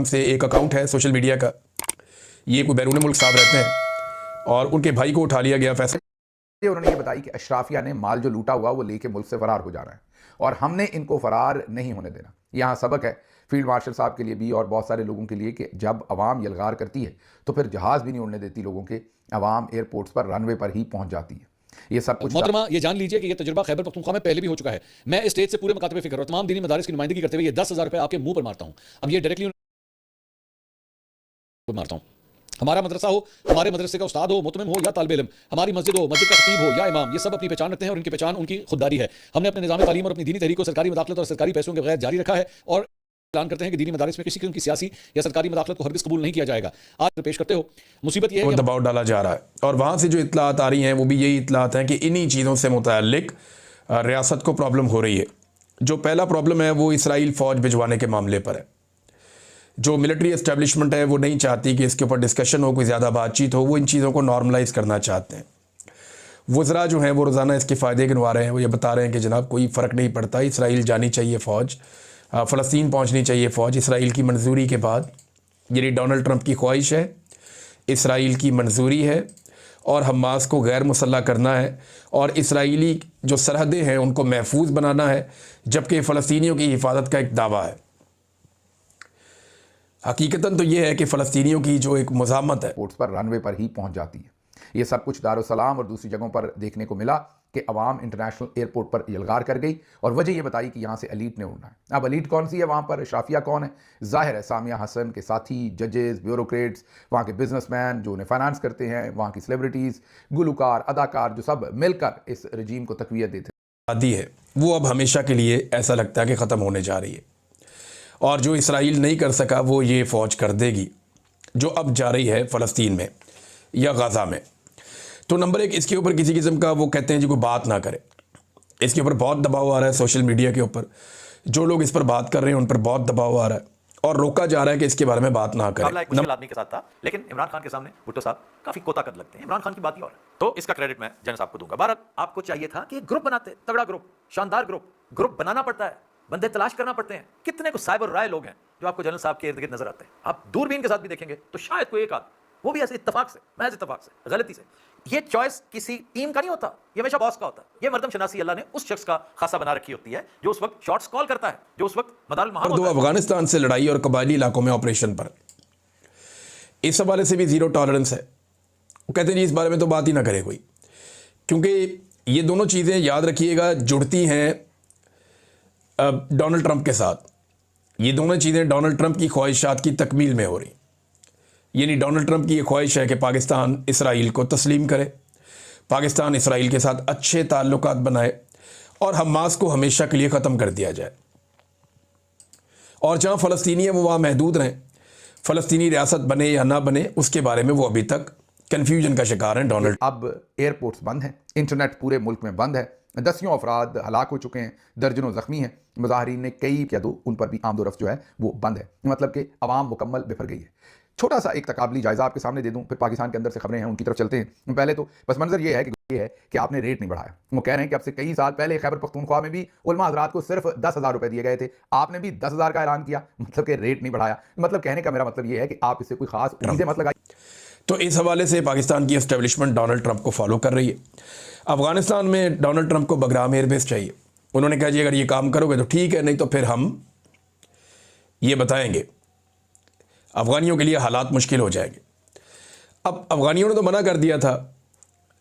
से एक अकाउंट है सोशल मीडिया का, ये कोई बैरून मुल्क साहब रहते हैं और उनके भाई को उठा लिया गया फैसला। उन्होंने ये बताई कि अशराफिया ने माल जो लूटा हुआ वो लेके मुल्क से फरार हो जाना है और हमने इनको फरार नहीं होने देना। यहाँ सबक है फील्ड मार्शल साहब के लिए भी और बहुत सारे लोगों के लिए कि जब अवाम यलगार करती है तो फिर जहाज़ भी नहीं उड़ने देती लोगों के, अवाम एयरपोर्ट्स पर रनवे पर ही पहुंच जाती है। ये सब कुछ मोहतरमा ये जान लीजिए कि ये तजुर्बा खैबर पख्तूनख्वा में पहले भी हो चुका है। मैं इस स्टेज से पूरे मकातबे फिक्र और तमाम दीनी मदारिस की नुमाइंदगी करते हुए ये 10,000 रुपए आपके मुंह पर मारता हूं। अब ये डायरेक्टली मारता हूं। हमारा मदरसा हो, हमारे मदरसे का उस्ताद हो, मुतमिम हो या तालिब इल्म, हमारी मस्जिद हो, मस्जिद का खतीब हो या इमाम, ये सब अपनी पहचान रखते हैं और इनकी पहचान उनकी खुददारी है। हमने अपने निज़ाम तालीम और अपनी दीनी तहरीक को सरकारी मुदाखलत और सरकारी पैसों के बगैर जारी रखा है और ऐलान करते हैं कि दीनी मदारिस में किसी किस्म की सियासी या सरकारी मुदाखलत को हरगिज़ कबूल नहीं किया जाएगा। आज पेश करते हो मुसीबत यह है कि दबाव डाला जा रहा है और वहाँ से जो इत्तलात आ रही हैं वो भी यही इत्तलात हैं कि इन्हीं चीज़ों से मुताल्लिक रियासत को प्रॉब्लम हो रही है। जो पहला प्रॉब्लम है वो इसराइल फ़ौज भिजवाने के मामले पर है। जो मिलिट्री एस्टेब्लिशमेंट है वो नहीं चाहती कि इसके ऊपर डिस्कशन हो, कोई ज़्यादा बातचीत हो, वो इन चीज़ों को नॉर्मलाइज़ करना चाहते हैं। वज़रा जो हैं वो रोज़ाना इसके फ़ायदे गिनवा रहे हैं, वो ये बता रहे हैं कि जनाब कोई फ़र्क नहीं पड़ता, इसराइल जानी चाहिए फ़ौज, फ़लस्तीन पहुँचनी चाहिए फ़ौज इसराइल की मंजूरी के बाद। यानी डोनाल्ड ट्रंप की ख्वाहिश है, इसराइल की मंजूरी है और हमास को गैर मुसल्लह करना है और इसराइली जो सरहदें हैं उनको महफूज बनाना है, जबकि फ़लस्तीनियों की हिफाजत का एक दावा है। हकीकतन तो ये है कि फ़लस्तीनियों की जो एक मुज़ामत है एयरपोर्ट्स पर रनवे पर ही पहुंच जाती है। ये सब कुछ दारुसलाम और दूसरी जगहों पर देखने को मिला कि अवाम इंटरनेशनल एयरपोर्ट पर यलगार कर गई और वजह ये बताई कि यहाँ से एलीट ने उड़ना है। अब एलीट कौन सी है वहाँ पर, अशराफिया कौन है? जाहिर है सामिया हसन के साथी, जजेस, ब्यूरोक्रेट्स, वहाँ के बिजनेसमैन जो उन्हें फाइनेंस करते हैं, वहाँ की सेलिब्रिटीज़, गुलकार, अदाकार जो सब मिलकर इस रजीम को तकवीत देते हैं। आदि है वो अब हमेशा के लिए ऐसा लगता है कि ख़त्म होने जा रही है और जो इसराइल नहीं कर सका वो ये फ़ौज कर देगी जो अब जा रही है फ़लस्तीन में या गाज़ा में। तो नंबर एक, इसके ऊपर किसी किस्म का वो कहते हैं जी कोई बात ना करे। इसके ऊपर बहुत दबाव आ रहा है सोशल मीडिया के ऊपर, जो लोग इस पर बात कर रहे हैं उन पर बहुत दबाव आ रहा है और रोका जा रहा है कि इसके बारे में बात ना करें। एक मुश्किल आदमी के साथ था, लेकिन इमरान खान के सामने भुट्टो साहब काफी कोताकत लगते हैं। इमरान खान की बात ही और है, तो इसका क्रेडिट मैं जनरल साहब को दूंगा। भारत आपको चाहिए था कि ग्रुप बनाते, तगड़ा ग्रुप, शानदार ग्रुप बनाना पड़ता है, बंदे तलाश करना पड़ते हैं। कितने को साइबर राय लोग हैं जो आपको जनरल साहब के इर्द गिर्द नजर आते हैं। आप दूरबीन के साथ भी देखेंगे तो शायद कोई एक आध, वो भी ऐसे इत्तेफाक से, महज इत्तेफाक से, गलती से। ये चॉइस किसी टीम का नहीं होता, ये हमेशा बॉस का होता है। ये मर्दम शनासी अल्लाह ने उस शख्स का खासा बना रखी होती है जो उस वक्त शॉट्स कॉल करता है, जो उस वक्त मदारुल महाम होता है। अफगानिस्तान से लड़ाई और कबायली इलाकों में ऑपरेशन पर इस हवाले से भी ज़ीरो टॉलरेंस है। वो कहते हैं जी इस बारे में तो बात ही ना करे कोई, क्योंकि ये दोनों चीज़ें याद रखिएगा जुड़ती हैं डोनाल्ड ट्रंप के साथ। ये दोनों चीज़ें डोनाल्ड ट्रंप की ख्वाहिशात की तकमील में हो रही। यानी डोनाल्ड ट्रंप की ये ख्वाहिश है कि पाकिस्तान इसराइल को तस्लीम करे, पाकिस्तान इसराइल के साथ अच्छे ताल्लुकात बनाए और हमास को हमेशा के लिए ख़त्म कर दिया जाए और जहाँ फ़लस्तीनी है वो वहाँ महदूद रहें। फ़लस्तीनी रियासत बने या ना बने उसके बारे में वो अभी तक कन्फ्यूजन का शिकार हैं डोनाल्ड। अब एयरपोर्ट्स बंद हैं, इंटरनेट पूरे मुल्क में बंद है, दसियों अफराद हलाक हो चुके हैं, दर्जनों ज़ख्मी हैं, मुजाहरीन ने कई कह दो उन पर भी आमदोरफ्त जो है वो बंद है। मतलब कि अवाम मुकम्मल बिफर गई है। छोटा सा एक तकाबली जायज़ा आपके सामने दे दूं, फिर पाकिस्तान के अंदर से खबरें हैं उनकी तरफ चलते हैं। पहले तो बस मंजर ये है कि आपने रेट नहीं बढ़ाया। वो कह रहे हैं कि अब से कई साल पहले खैबर पख्तूनख्वा में भी उलमा हज़रात को सिर्फ 10,000 रुपए दिए गए थे, आपने भी 10,000 का ऐलान किया, मतलब कि रेट नहीं बढ़ाया। मतलब कहने का मेरा मतलब ये है कि आप इससे कोई खास उम्मीदें मत लगाइए। तो इस हवाले से पाकिस्तान की एस्टेब्लिशमेंट डोनाल्ड ट्रंप को फॉलो कर रही है। अफगानिस्तान में डोनाल्ड ट्रंप को बगराम एयरबेस चाहिए। उन्होंने कहा जी अगर ये काम करोगे तो ठीक है, नहीं तो फिर हम ये बताएंगे, अफगानियों के लिए हालात मुश्किल हो जाएंगे। अब अफगानियों ने तो मना कर दिया था,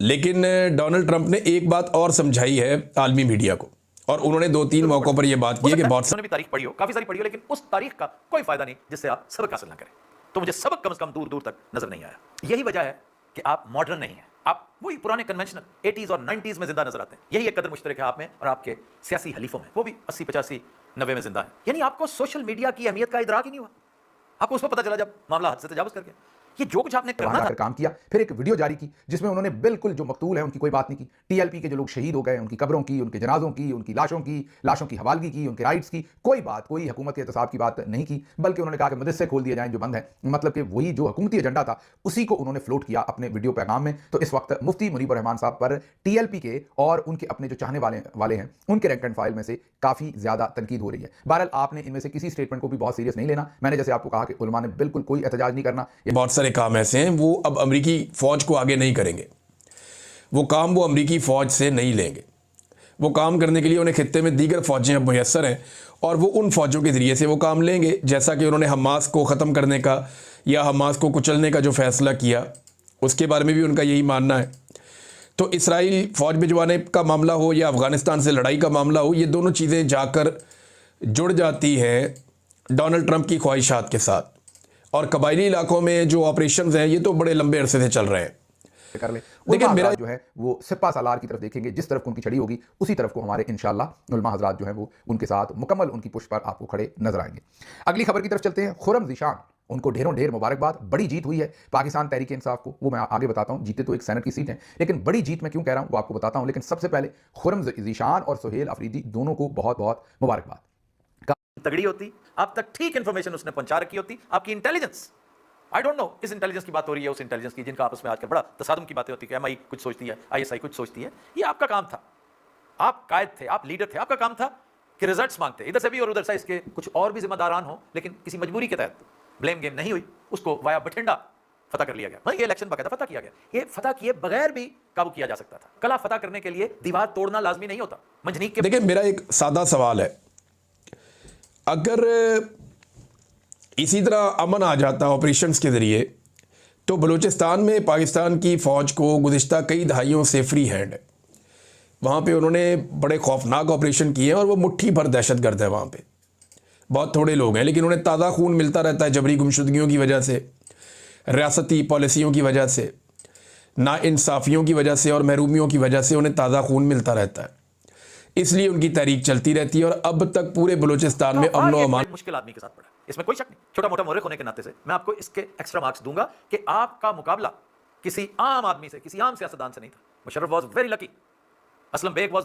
लेकिन डोनाल्ड ट्रंप ने एक बात और समझाई है आलमी मीडिया को और उन्होंने 2-3 मौक़ों पर यह बात की है कि बहुत भी तारीख पढ़ी हो, काफी सारी पढ़ी हो, लेकिन उस तारीख का कोई फायदा नहीं जिससे आप सबक हासिल ना करें। तो मुझे सबक कम से कम दूर दूर तक नजर नहीं आया। यही वजह है कि आप मॉडर्न नहीं हैं, आप वही पुराने कन्वेंशनल 80s और 90s में जिंदा नजर आते हैं। यही एक कदर मुश्तरक है आप में और आपके सियासी हलीफों में, वो भी 80, 85, 90 में जिंदा है। यानी आपको सोशल मीडिया की अहमियत का इदराक ही नहीं हुआ। आपको उसको पता चला जब मामला हद से तजावुज़ कर गया। ये जो कुछ आपने वहां करना जाकर था, काम किया, फिर एक वीडियो जारी की जिसमें उन्होंने बिल्कुल जो मकतूल है उनकी कोई बात नहीं की, टीएलपी के जो लोग शहीद हो गए उनकी कब्रों की, उनके जनाजों की, उनकी लाशों की हवालगी की, उनके राइट्स की कोई बात, कोई हुकूमत के एहतसाब की बात नहीं की, बल्कि उन्होंने कहा कि मदरसे खोल दिए जाएं जो बंद है। मतलब कि वही जो हुकूमती एजेंडा था उसी को उन्होंने फ्लोट किया अपने वीडियो पैगाम में। तो इस वक्त मुफ्ती मुनीबुर रहमान साहब पर टीएलपी के और उनके अपने जो चाहने वाले हैं उनके रैंक एंड फाइल में से काफी ज्यादा तनकीद हो रही है। बहरहाल आपने इनमें से किसी स्टेटमेंट को भी बहुत सीरियस नहीं लेना। मैंने जैसे आपको कहा कि उलमा ने बिल्कुल कोई एहतजाज नहीं करना। बहुत सारे काम ऐसे हैं वो अब अमेरिकी फ़ौज को आगे नहीं करेंगे, वो काम वो अमेरिकी फ़ौज से नहीं लेंगे। वो काम करने के लिए उन्हें खित्ते में दीगर फ़ौजें अब मुयस्सर हैं और वो उन फ़ौजों के ज़रिए से वो काम लेंगे, जैसा कि उन्होंने हमास को ख़त्म करने का या हमास को कुचलने का जो फ़ैसला किया उसके बारे में भी उनका यही मानना है। तो इसराइल फ़ौज भिजवाने का मामला हो या अफ़गानिस्तान से लड़ाई का मामला हो, ये दोनों चीज़ें जाकर जुड़ जाती हैं डोनाल्ड ट्रंप की ख्वाहिशात के साथ। और कबायली इलाकों में जो ऑपरेशंस हैं ये तो बड़े लंबे अरसे से चल रहे हैं। कर ले। देखिए, उलमा मेरा हज़रात जो है वो सिपा सालार की तरफ देखेंगे, जिस तरफ उनकी छड़ी होगी उसी तरफ को हमारे इंशाअल्लाह उलमा हज़रात जो है वो उनके साथ मुकम्मल उनकी पुश पर आपको खड़े नजर आएंगे। अगली खबर की तरफ चलते हैं। खुर्रम ज़ीशान, उनको ढेरों ढेर मुबारकबाद, बड़ी जीत हुई है पाकिस्तान तहरीक इंसाफ को, वो मैं आगे बताता हूँ। जीते तो एक सेनेट की सीट है, लेकिन बड़ी जीत मैं क्यों कह रहा हूँ वो आपको बताता हूँ। लेकिन सबसे पहले खुर्रम ज़ीशान और सुहेल अफरीदी दोनों को बहुत बहुत मुबारकबाद। तगड़ी होती, आप तक ठीक इंफॉर्मेशन उसने पहुंचा रखी होती। आपकी इंटेलिजेंस, आई डोंट नो किस इंटेलिजेंस की बात हो रही है, उस इंटेलिजेंस की जिनका आपस में आजकल बड़ा तसादुम की बातें होती है कि एमआई कुछ सोचती है, आईएसआई कुछ सोचती है। ये आपका काम था, आप कायद थे, आप लीडर थे, आपका काम था कि रिजल्ट्स मांगते इधर से भी और उधर से इसके कुछ और भी जिम्मेदारान हो, लेकिन किसी मजबूरी के तहत ब्लेम गेम नहीं हुई, उसको वाया बठिंडा फतह कर लिया गया। हाँ, ये इलेक्शन बाकायदा फतह किया गया। ये फतह किए बगैर भी काबू किया जा सकता था। कला फतह करने के लिए दीवार तोड़ना लाजमी नहीं होता। मंजनीक के देखिए, मेरा एक सादा सवाल है, अगर इसी तरह अमन आ जाता ऑपरेशंस के ज़रिए तो बलूचिस्तान में पाकिस्तान की फ़ौज को गुज़िश्ता कई दहाइयों से फ्री हैंड है। वहाँ पे उन्होंने बड़े खौफनाक ऑपरेशन किए हैं और वो मुट्ठी भर दहशतगर्द है। वहाँ पे बहुत थोड़े लोग हैं, लेकिन उन्हें ताज़ा खून मिलता रहता है जबरी गुमशुदगियों की वजह से, रियासती पॉलिसियों की वजह से, नाइंसाफ़ियों की वजह से और महरूमियों की वजह से उन्हें ताज़ा खून मिलता रहता है। इसलिए उनकी तहरीक चलती रहती है और अब तक पूरे बलूचिस्तान में अमन व अमान। मुश्किल आदमी के साथ पड़ा, इसमें कोई शक नहीं। छोटा मोटा मोहर्रिख होने के नाते से मैं आपको इसके एक्स्ट्रा मार्क्स दूंगा कि आपका मुकाबला किसी आम आदमी से, किसी आम सियासतदान से नहीं था। Musharraf was very lucky, Aslam Beg was